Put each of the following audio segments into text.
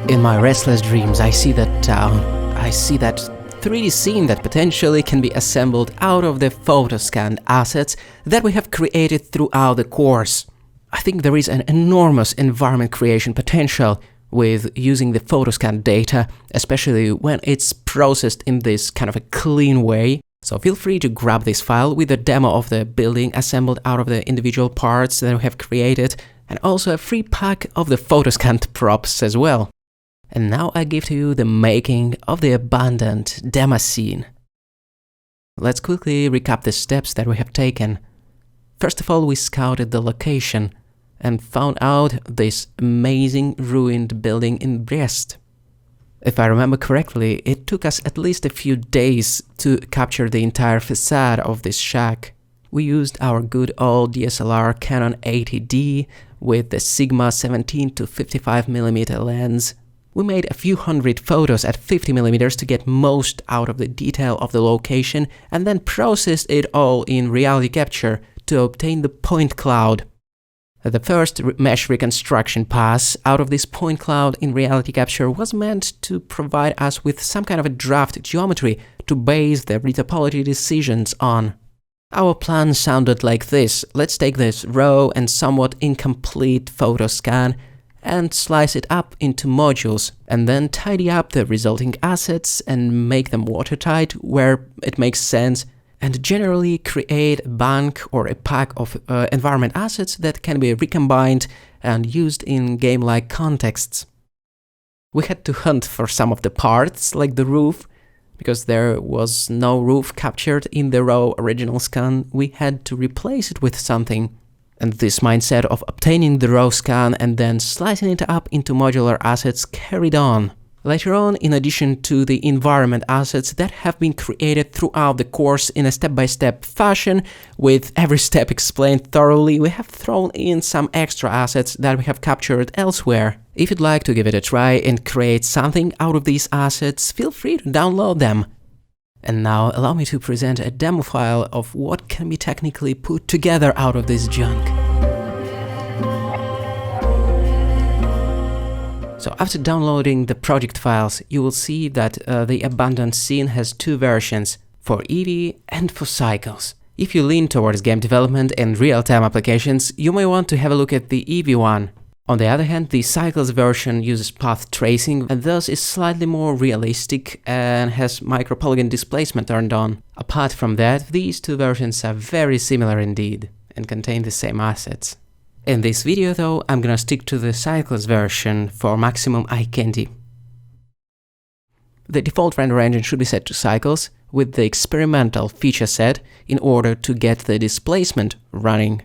In my restless dreams, I see that town. I see that 3D scene that potentially can be assembled out of the photoscanned assets that we have created throughout the course. I think there is an enormous environment creation potential with using the photoscan data, especially when it's processed in this kind of a clean way. So feel free to grab this file with a demo of the building assembled out of the individual parts that we have created, and also a free pack of the photoscanned props as well. And now I give to you the making of the abandoned Damascene. Let's quickly recap the steps that we have taken. First of all, we scouted the location and found out this amazing ruined building in Brest. If I remember correctly, it took us at least a few days to capture the entire facade of this shack. We used our good old DSLR Canon 80D with the Sigma 17 to 55mm lens. We made a few hundred photos at 50mm to get most out of the detail of the location and then processed it all in reality capture to obtain the point cloud. The first mesh reconstruction pass out of this point cloud in reality capture was meant to provide us with some kind of a draft geometry to base the retopology decisions on. Our plan sounded like this: let's take this raw and somewhat incomplete photoscan and slice it up into modules, and then tidy up the resulting assets and make them watertight where it makes sense, and generally create a bank or a pack of environment assets that can be recombined and used in game-like contexts. We had to hunt for some of the parts, like the roof. Because there was no roof captured in the raw original scan, we had to replace it with something. And this mindset of obtaining the raw scan and then slicing it up into modular assets carried on. Later on, in addition to the environment assets that have been created throughout the course in a step-by-step fashion, with every step explained thoroughly, we have thrown in some extra assets that we have captured elsewhere. If you'd like to give it a try and create something out of these assets, feel free to download them. And now allow me to present a demo file of what can be technically put together out of this junk. So after downloading the project files, you will see that the abandoned scene has two versions, for Eevee and for Cycles. If you lean towards game development and real-time applications, you may want to have a look at the Eevee one. On the other hand, the Cycles version uses path tracing and thus is slightly more realistic and has micropolygon displacement turned on. Apart from that, these two versions are very similar indeed and contain the same assets. In this video though, I'm gonna stick to the Cycles version for maximum eye candy. The default render engine should be set to Cycles with the experimental feature set in order to get the displacement running.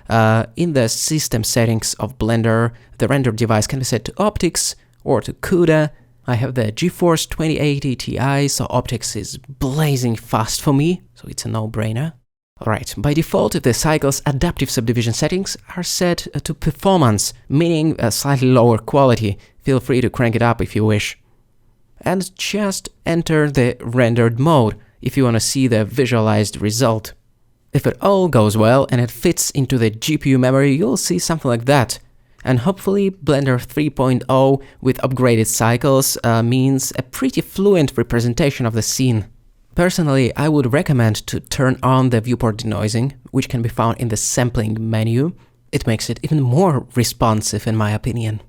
In the system settings of Blender, the render device can be set to Optics or to CUDA. I have the GeForce 2080 Ti, so Optics is blazing fast for me, so it's a no-brainer. Alright, by default the Cycles adaptive subdivision settings are set to Performance, meaning a slightly lower quality. Feel free to crank it up if you wish. And just enter the rendered mode if you want to see the visualized result. If it all goes well and it fits into the GPU memory, you'll see something like that. And hopefully Blender 3.0 with upgraded Cycles means a pretty fluent representation of the scene. Personally, I would recommend to turn on the viewport denoising, which can be found in the sampling menu. It makes it even more responsive in my opinion.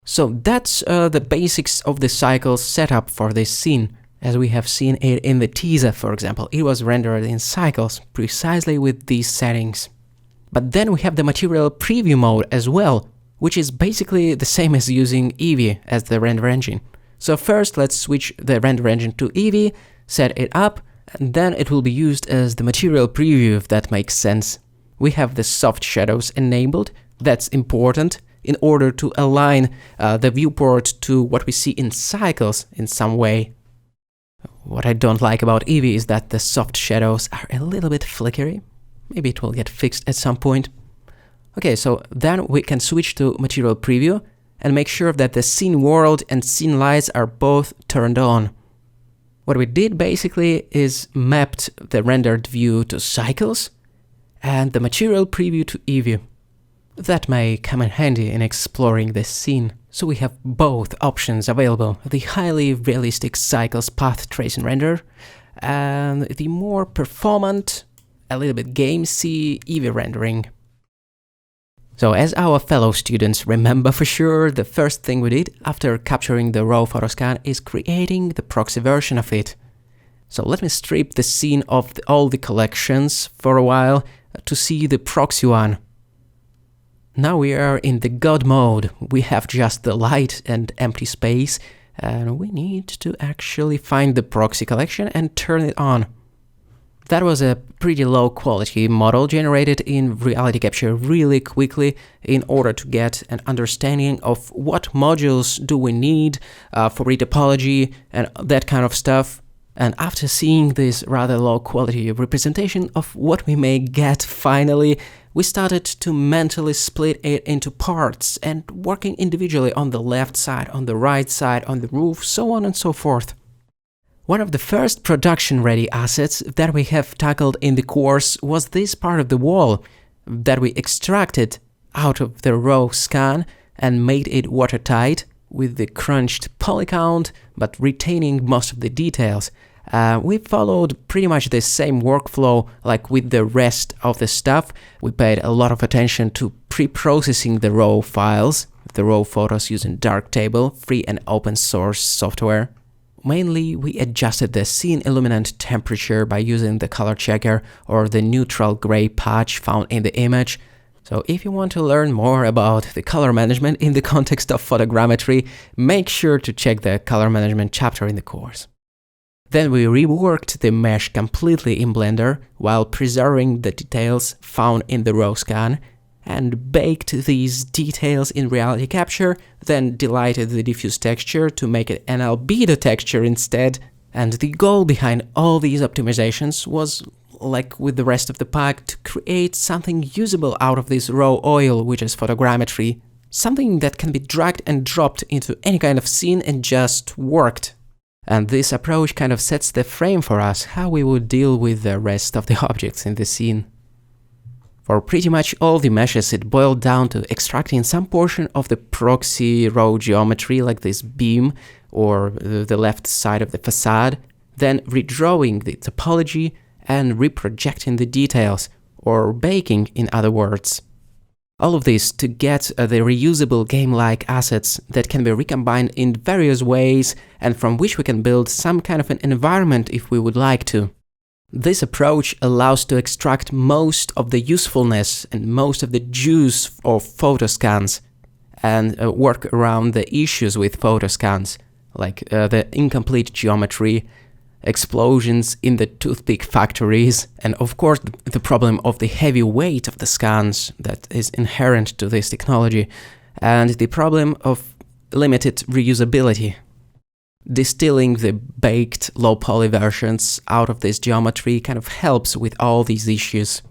So that's the basics of the Cycles setup for this scene. As we have seen it in the teaser, for example, it was rendered in Cycles precisely with these settings. But then we have the material preview mode as well, which is basically the same as using Eevee as the render engine. So first let's switch the render engine to Eevee, set it up, and then it will be used as the material preview if that makes sense. We have the soft shadows enabled, that's important, in order to align the viewport to what we see in Cycles in some way. What I don't like about Eevee is that the soft shadows are a little bit flickery. Maybe it will get fixed at some point. Okay, so then we can switch to material preview and make sure that the scene world and scene lights are both turned on. What we did basically is mapped the rendered view to Cycles and the material preview to Eevee. That may come in handy in exploring this scene. So we have both options available, the highly realistic Cycles path tracing render and the more performant, a little bit gamesy Eevee rendering. So as our fellow students remember for sure, the first thing we did after capturing the raw photoscan is creating the proxy version of it. So let me strip the scene of all the collections for a while to see the proxy one. Now we are in the God mode. We have just the light and empty space, and we need to actually find the proxy collection and turn it on. That was a pretty low quality model generated in Reality Capture really quickly in order to get an understanding of what modules do we need for retopology and that kind of stuff. And after seeing this rather low quality representation of what we may get finally, we started to mentally split it into parts and working individually on the left side, on the right side, on the roof, so on and so forth. One of the first production-ready assets that we have tackled in the course was this part of the wall that we extracted out of the raw scan and made it watertight with the crunched poly count, but retaining most of the details. We followed pretty much the same workflow like with the rest of the stuff. We paid a lot of attention to pre-processing the raw files, the raw photos using Darktable, free and open source software. Mainly, we adjusted the scene illuminant temperature by using the color checker or the neutral gray patch found in the image. So if you want to learn more about the color management in the context of photogrammetry, make sure to check the color management chapter in the course. Then we reworked the mesh completely in Blender while preserving the details found in the raw scan and baked these details in Reality Capture, then delighted the diffuse texture to make it an albedo texture instead. And the goal behind all these optimizations was, like with the rest of the pack, to create something usable out of this raw oil, which is photogrammetry. Something that can be dragged and dropped into any kind of scene and just worked. And this approach kind of sets the frame for us how we would deal with the rest of the objects in the scene. For pretty much all the meshes, it boiled down to extracting some portion of the proxy raw geometry like this beam or the left side of the facade, then redrawing the topology and reprojecting the details, or baking in other words. All of this to get the reusable game-like assets that can be recombined in various ways and from which we can build some kind of an environment if we would like to. This approach allows to extract most of the usefulness and most of the juice of photoscans and work around the issues with photoscans, like the incomplete geometry, explosions in the toothpick factories, and of course the problem of the heavy weight of the scans that is inherent to this technology, and the problem of limited reusability. Distilling the baked low-poly versions out of this geometry kind of helps with all these issues.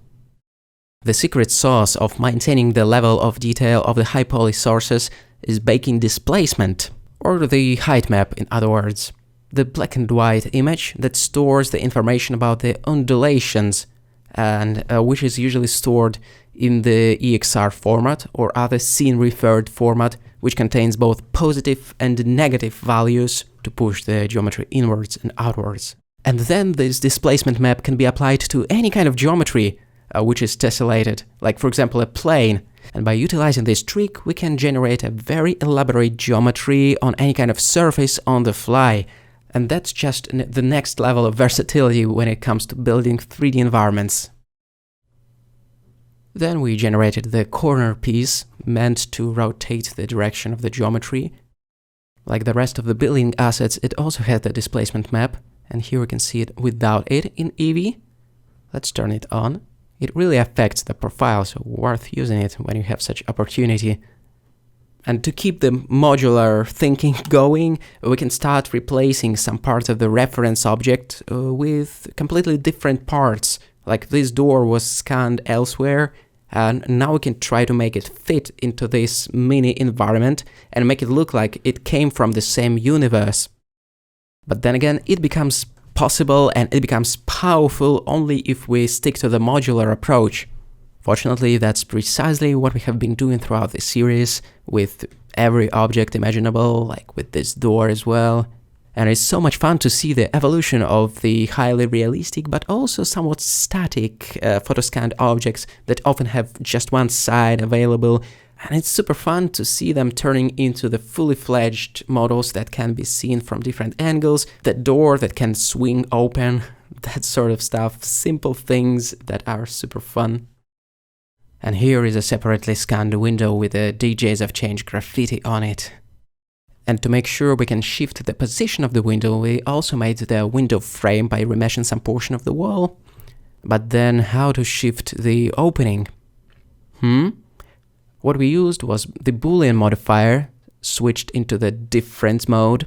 The secret sauce of maintaining the level of detail of the high-poly sources is baking displacement, or the height map in other words. The black and white image that stores the information about the undulations and which is usually stored in the EXR format or other scene-referred format, which contains both positive and negative values to push the geometry inwards and outwards. And then this displacement map can be applied to any kind of geometry which is tessellated, like for example a plane. And by utilizing this trick, we can generate a very elaborate geometry on any kind of surface on the fly. And that's just the next level of versatility when it comes to building 3D environments. Then we generated the corner piece meant to rotate the direction of the geometry. Like the rest of the building assets, it also had the displacement map, and here we can see it without it in Eevee. Let's turn it on. It really affects the profile, so worth using it when you have such opportunity. And to keep the modular thinking going, we can start replacing some parts of the reference object with completely different parts. Like this door was scanned elsewhere, and now we can try to make it fit into this mini environment and make it look like it came from the same universe. But then again, it becomes possible and it becomes powerful only if we stick to the modular approach. Fortunately, that's precisely what we have been doing throughout the series, with every object imaginable, like with this door as well. And it's so much fun to see the evolution of the highly realistic but also somewhat static photoscanned objects that often have just one side available. And it's super fun to see them turning into the fully fledged models that can be seen from different angles, the door that can swing open, that sort of stuff, simple things that are super fun. And here is a separately scanned window with the DJs of Change graffiti on it. And to make sure we can shift the position of the window, we also made the window frame by remeshing some portion of the wall. But then how to shift the opening? What we used was the Boolean modifier, switched into the difference mode.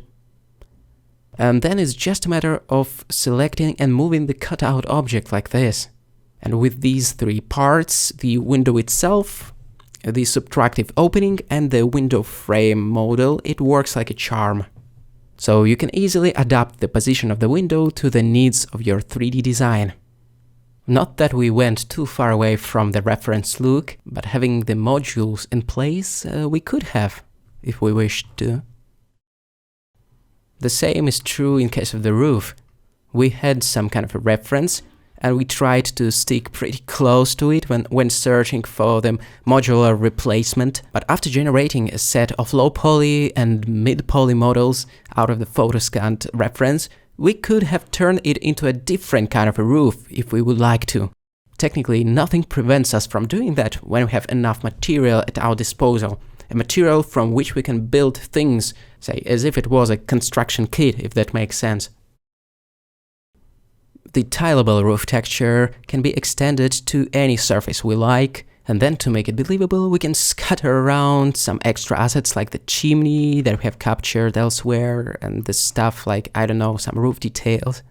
And then it's just a matter of selecting and moving the cutout object like this. And with these three parts, the window itself, the subtractive opening and the window frame model, it works like a charm. So you can easily adapt the position of the window to the needs of your 3D design. Not that we went too far away from the reference look, but having the modules in place, we could have, if we wished to. The same is true in case of the roof. We had some kind of a reference, and we tried to stick pretty close to it when searching for the modular replacement. But after generating a set of low poly and mid poly models out of the photoscanned reference, we could have turned it into a different kind of a roof if we would like to. Technically, nothing prevents us from doing that when we have enough material at our disposal. A material from which we can build things, say, as if it was a construction kit, if that makes sense. The tileable roof texture can be extended to any surface we like, and then to make it believable, we can scatter around some extra assets like the chimney that we have captured elsewhere, and the stuff like, I don't know, some roof details.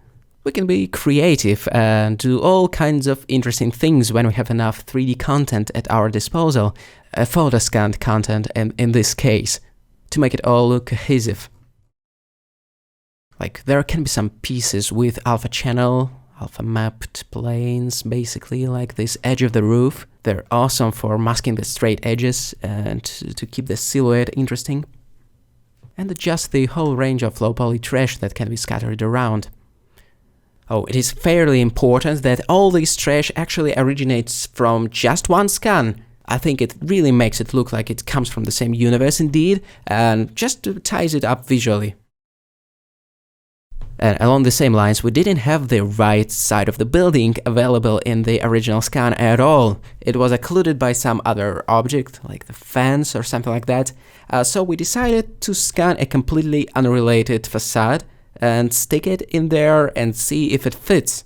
We can be creative and do all kinds of interesting things when we have enough 3D content at our disposal, photoscanned content in this case, to make it all look cohesive. Like, there can be some pieces with alpha channel, alpha mapped planes, basically, like this edge of the roof. They're awesome for masking the straight edges and to keep the silhouette interesting. And just the whole range of low poly trash that can be scattered around. Oh, it is fairly important that all this trash actually originates from just one scan. I think it really makes it look like it comes from the same universe indeed, and just ties it up visually. And along the same lines, we didn't have the right side of the building available in the original scan at all. It was occluded by some other object, like the fence or something like that. So we decided to scan a completely unrelated facade and stick it in there and see if it fits.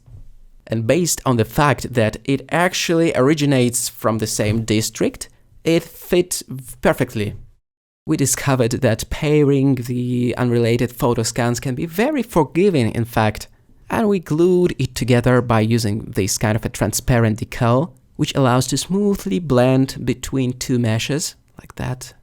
And based on the fact that it actually originates from the same district, it fit perfectly. We discovered that pairing the unrelated photo scans can be very forgiving, in fact, and we glued it together by using this kind of a transparent decal, which allows to smoothly blend between two meshes, like that.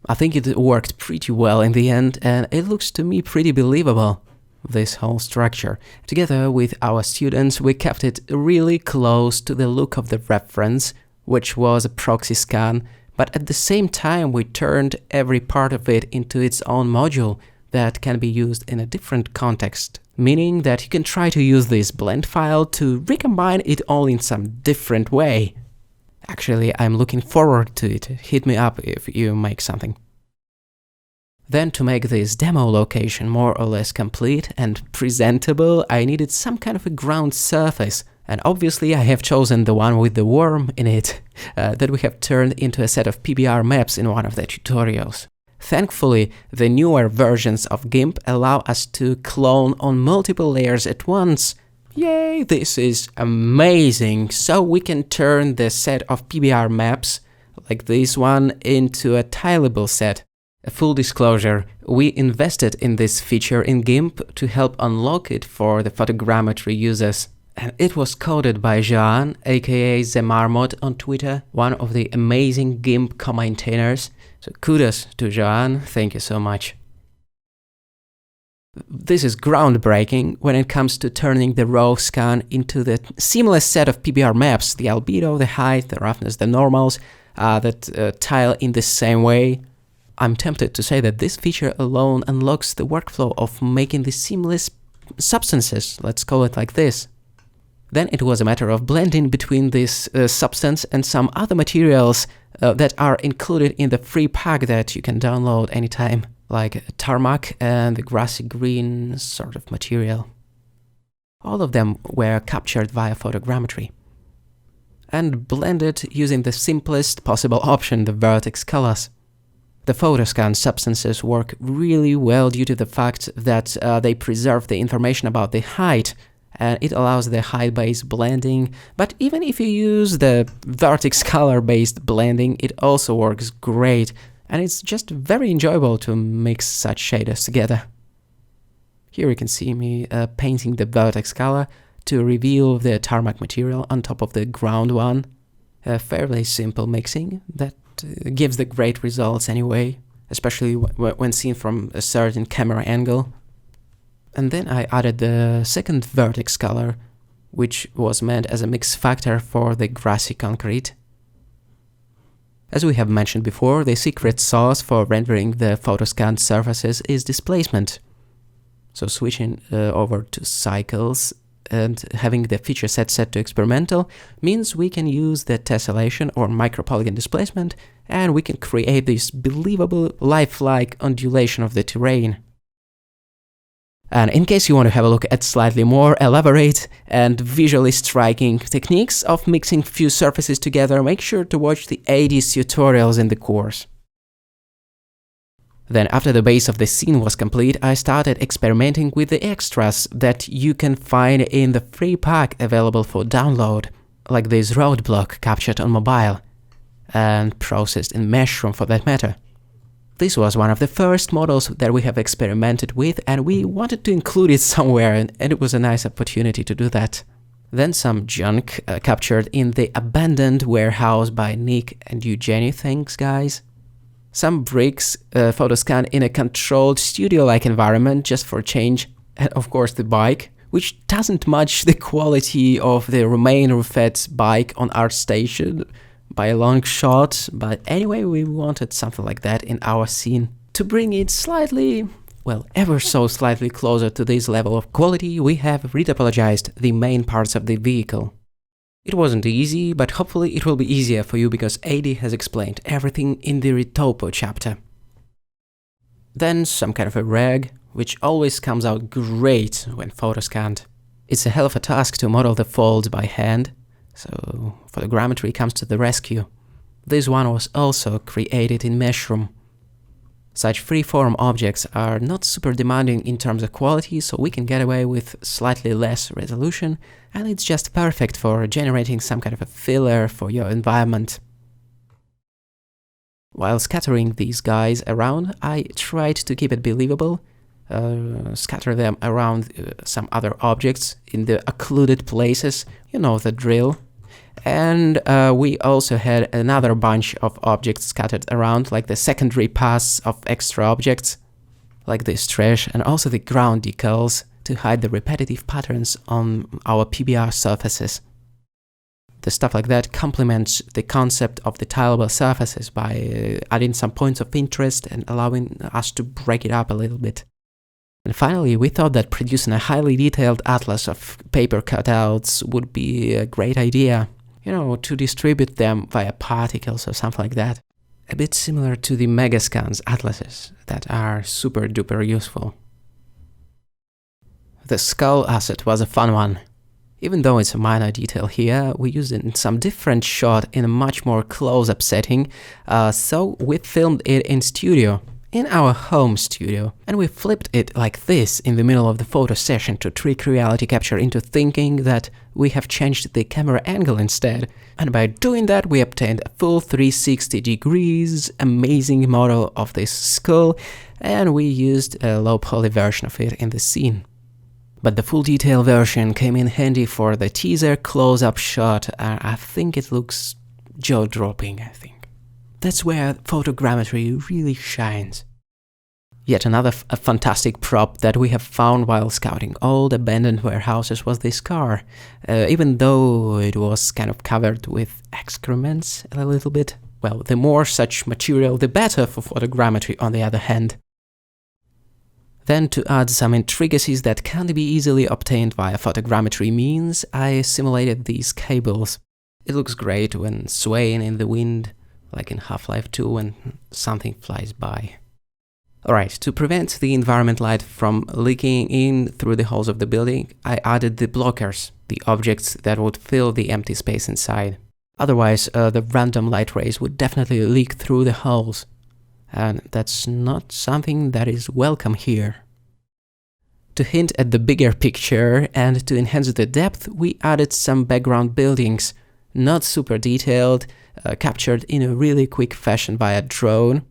I think it worked pretty well in the end, and it looks to me pretty believable, this whole structure. Together with our students, we kept it really close to the look of the reference, which was a proxy scan, but at the same time we turned every part of it into its own module that can be used in a different context, meaning that you can try to use this blend file to recombine it all in some different way. Actually, I'm looking forward to it. Hit me up if you make something. Then to make this demo location more or less complete and presentable, I needed some kind of a ground surface. And obviously I have chosen the one with the worm in it that we have turned into a set of PBR maps in one of the tutorials. Thankfully, the newer versions of GIMP allow us to clone on multiple layers at once. Yay, this is amazing! So we can turn the set of PBR maps, like this one, into a tileable set. A full disclosure, we invested in this feature in GIMP to help unlock it for the photogrammetry users. And it was coded by Joan, aka Zemarmot on Twitter, one of the amazing GIMP co-maintainers. So kudos to Joan, thank you so much. This is groundbreaking when it comes to turning the raw scan into the seamless set of PBR maps, the albedo, the height, the roughness, the normals, that tile in the same way. I'm tempted to say that this feature alone unlocks the workflow of making the seamless substances, let's call it like this. Then it was a matter of blending between this substance and some other materials that are included in the free pack that you can download anytime, like tarmac and the grassy green sort of material. All of them were captured via photogrammetry and blended using the simplest possible option, the vertex colors. The photoscan substances work really well due to the fact that they preserve the information about the height, and it allows the height-based blending. But even if you use the vertex color-based blending, it also works great, and it's just very enjoyable to mix such shaders together. Here you can see me painting the vertex color to reveal the tarmac material on top of the ground one. A fairly simple mixing that gives the great results anyway, especially when seen from a certain camera angle. And then I added the second vertex color, which was meant as a mix factor for the grassy concrete. As we have mentioned before, the secret sauce for rendering the photoscanned surfaces is displacement. So switching over to cycles and having the feature set to experimental means we can use the tessellation or micropolygon displacement, and we can create this believable lifelike undulation of the terrain. And in case you want to have a look at slightly more elaborate and visually striking techniques of mixing few surfaces together, make sure to watch the AD's tutorials in the course. Then after the base of the scene was complete, I started experimenting with the extras that you can find in the free pack available for download, like this roadblock captured on mobile, and processed in Meshroom for that matter. This was one of the first models that we have experimented with, and we wanted to include it somewhere, and it was a nice opportunity to do that. Then some junk captured in the abandoned warehouse by Nick and Eugenie, thanks guys. Some bricks photoscanned in a controlled studio-like environment just for change, and of course the bike, which doesn't match the quality of the Romain Roufette's bike on ArtStation by a long shot, but anyway we wanted something like that in our scene. To bring it slightly, well, ever so slightly closer to this level of quality, we have retopologized the main parts of the vehicle. It wasn't easy, but hopefully it will be easier for you because AD has explained everything in the Retopo chapter. Then some kind of a rag, which always comes out great when photoscanned. It's a hell of a task to model the folds by hand, so photogrammetry comes to the rescue. This one was also created in Meshroom. Such freeform objects are not super demanding in terms of quality, so we can get away with slightly less resolution, and it's just perfect for generating some kind of a filler for your environment. While scattering these guys around, I tried to keep it believable, scatter them around some other objects in the occluded places, you know the drill. And we also had another bunch of objects scattered around, like the secondary paths of extra objects, like this trash, and also the ground decals to hide the repetitive patterns on our PBR surfaces. The stuff like that complements the concept of the tileable surfaces by adding some points of interest and allowing us to break it up a little bit. And finally, we thought that producing a highly detailed atlas of paper cutouts would be a great idea. You know, to distribute them via particles or something like that. A bit similar to the Megascans atlases that are super duper useful. The skull asset was a fun one. Even though it's a minor detail here, we used it in some different shot in a much more close-up setting, so we filmed it in studio, in our home studio, and we flipped it like this in the middle of the photo session to trick reality capture into thinking that we have changed the camera angle instead, and by doing that we obtained a full 360 degrees amazing model of this skull, and we used a low poly version of it in the scene. But the full detail version came in handy for the teaser close-up shot, and I think it looks jaw-dropping, I think. That's where photogrammetry really shines. Yet another fantastic prop that we have found while scouting old abandoned warehouses was this car, even though it was kind of covered with excrements a little bit. Well, the more such material, the better for photogrammetry on the other hand. Then, to add some intricacies that can't be easily obtained via photogrammetry means, I simulated these cables. It looks great when swaying in the wind, like in Half-Life 2 when something flies by. Alright, to prevent the environment light from leaking in through the holes of the building, I added the blockers, the objects that would fill the empty space inside. Otherwise, the random light rays would definitely leak through the holes. And that's not something that is welcome here. To hint at the bigger picture and to enhance the depth, we added some background buildings, not super detailed, captured in a really quick fashion via drone.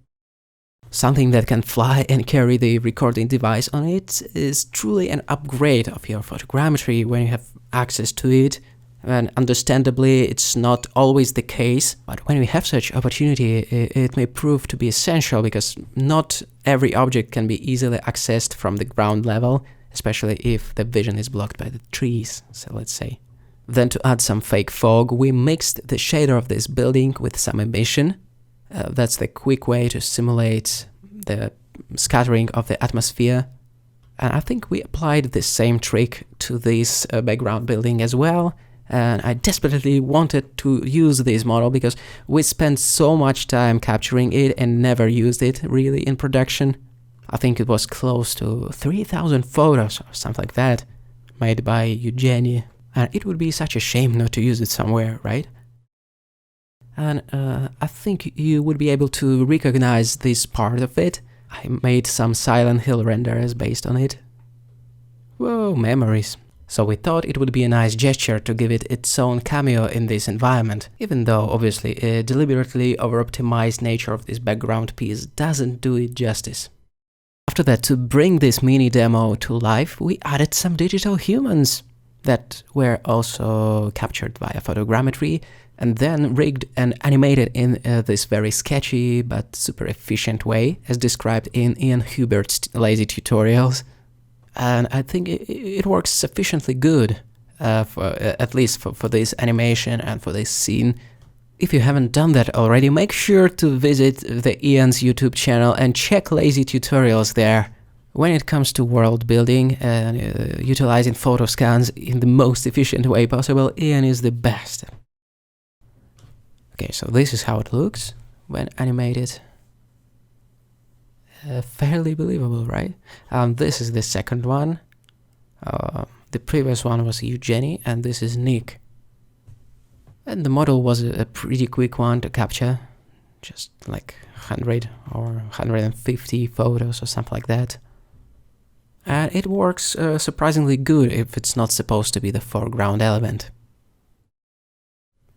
Something that can fly and carry the recording device on it is truly an upgrade of your photogrammetry when you have access to it. And understandably, it's not always the case, but when we have such opportunity, it may prove to be essential because not every object can be easily accessed from the ground level, especially if the vision is blocked by the trees, so let's say. Then to add some fake fog, we mixed the shader of this building with some emission. That's the quick way to simulate the scattering of the atmosphere. And I think we applied the same trick to this background building as well. And I desperately wanted to use this model because we spent so much time capturing it and never used it really in production. I think it was close to 3,000 photos or something like that, made by Eugenie. And it would be such a shame not to use it somewhere, right? And I think you would be able to recognize this part of it. I made some Silent Hill renders based on it. Whoa, memories. So we thought it would be a nice gesture to give it its own cameo in this environment, even though obviously a deliberately over-optimized nature of this background piece doesn't do it justice. After that, to bring this mini demo to life, we added some digital humans that were also captured via photogrammetry and then rigged and animated in this very sketchy but super efficient way, as described in Ian Hubert's lazy tutorials. And I think it works sufficiently good, at least for this animation and for this scene. If you haven't done that already, make sure to visit the Ian's YouTube channel and check lazy tutorials there. When it comes to world building and utilizing photo scans in the most efficient way possible, Ian is the best. Okay, so this is how it looks when animated. Fairly believable, right? This is the second one. The previous one was Eugenie, and this is Nick. And the model was a pretty quick one to capture, just like 100 or 150 photos or something like that. And it works surprisingly good if it's not supposed to be the foreground element.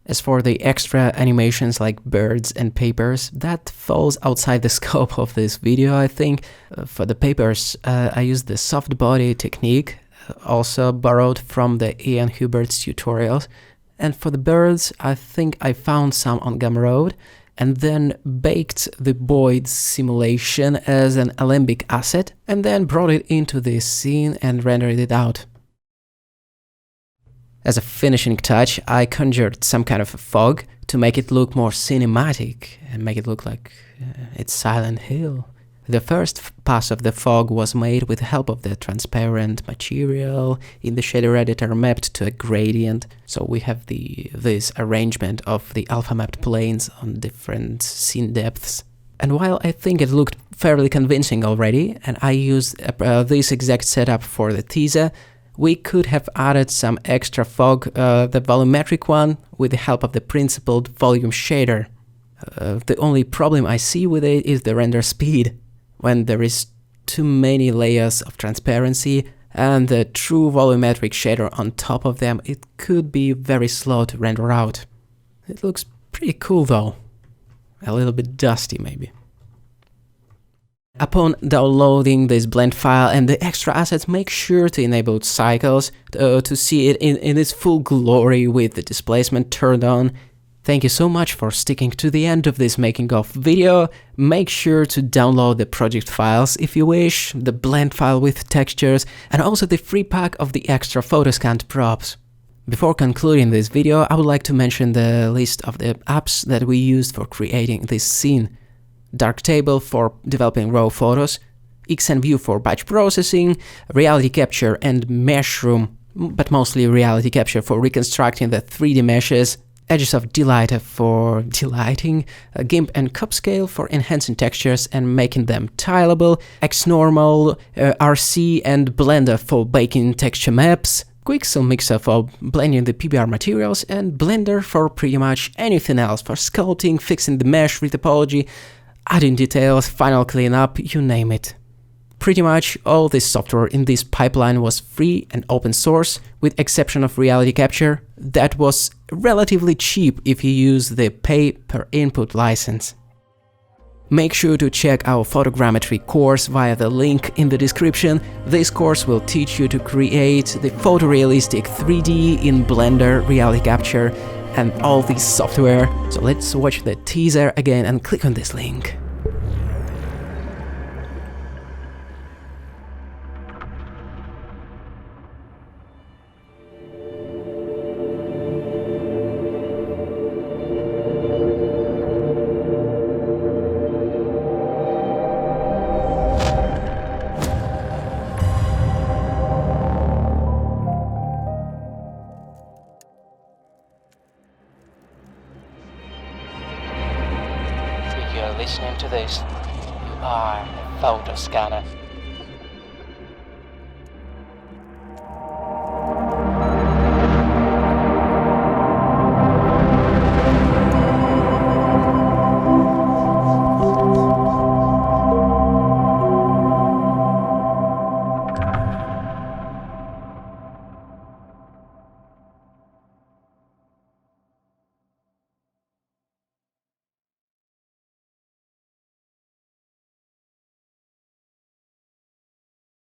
As for the extra animations like birds and papers, that falls outside the scope of this video, I think. For the papers, I used the soft body technique, also borrowed from the Ian Hubert's tutorials. And for the birds, I think I found some on Gumroad and then baked the Boyd simulation as an Alembic asset and then brought it into this scene and rendered it out. As a finishing touch, I conjured some kind of a fog to make it look more cinematic and make it look like it's Silent Hill. The first pass of the fog was made with the help of the transparent material in the shader editor mapped to a gradient. So we have this arrangement of the alpha mapped planes on different scene depths. And while I think it looked fairly convincing already, and I used this exact setup for the teaser, we could have added some extra fog, the volumetric one, with the help of the principled volume shader. The only problem I see with it is the render speed. When there is too many layers of transparency and the true volumetric shader on top of them, it could be very slow to render out. It looks pretty cool though. A little bit dusty maybe. Upon downloading this blend file and the extra assets, make sure to enable cycles to see it in its full glory with the displacement turned on. Thank you so much for sticking to the end of this making of video. Make sure to download the project files if you wish, the blend file with textures, and also the free pack of the extra photoscanned props. Before concluding this video, I would like to mention the list of the apps that we used for creating this scene. Darktable for developing raw photos, XNView for batch processing, Reality Capture and Meshroom, but mostly Reality Capture for reconstructing the 3D meshes, Edges of Delight for delighting, GIMP and Cupscale for enhancing textures and making them tileable, XNormal, RC and Blender for baking texture maps, Quixel Mixer for blending the PBR materials, and Blender for pretty much anything else, for sculpting, fixing the mesh retopology, adding details, final cleanup, you name it. Pretty much all this software in this pipeline was free and open source, with exception of Reality Capture, that was relatively cheap if you use the pay-per-input license. Make sure to check our photogrammetry course via the link in the description. This course will teach you to create the photorealistic 3D in Blender, Reality Capture, and all this software. So let's watch the teaser again and click on this link. If you're listening to this, you are a photo scanner.